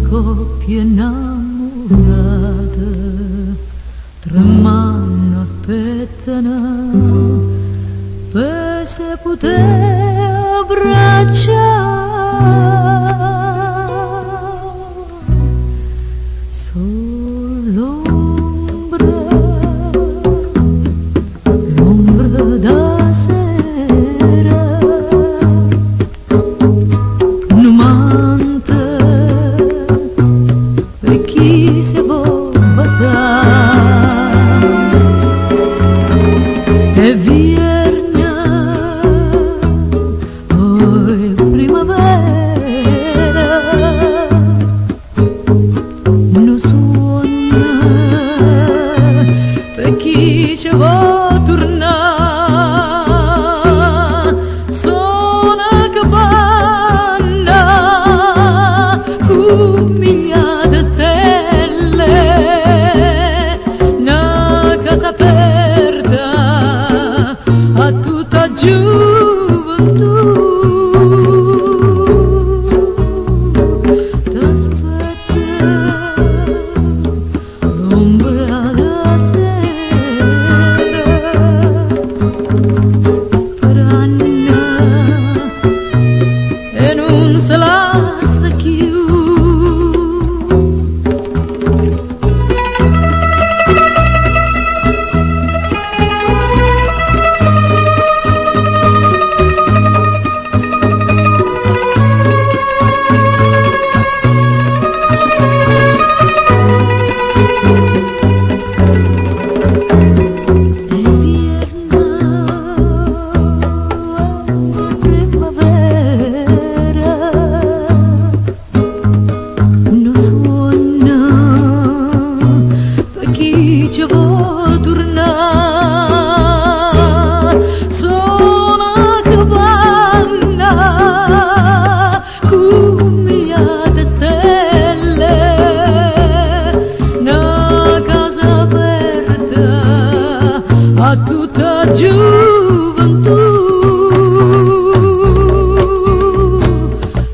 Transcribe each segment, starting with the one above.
Coppie innamorate tremano, aspettano per se poter abbracciare solo l'ombre da sera non mante per chi se vuol passare è vierna poi primavera non suona per chi ci vuol tornare suona capanna con migliaia stelle una casa aperta a tutta gioventù t'aspetta l'ombra da sera sperando e non se lascia più. Ci vuol tornare sono capanna con migliaia stelle una casa aperta a tutta gioventù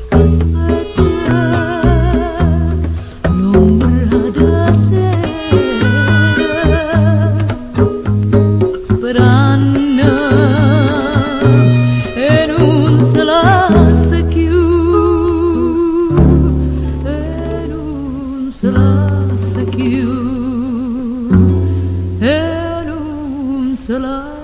aspetta l'ombra da sera sperando e non se lascia più e non se lascia più e non se lascia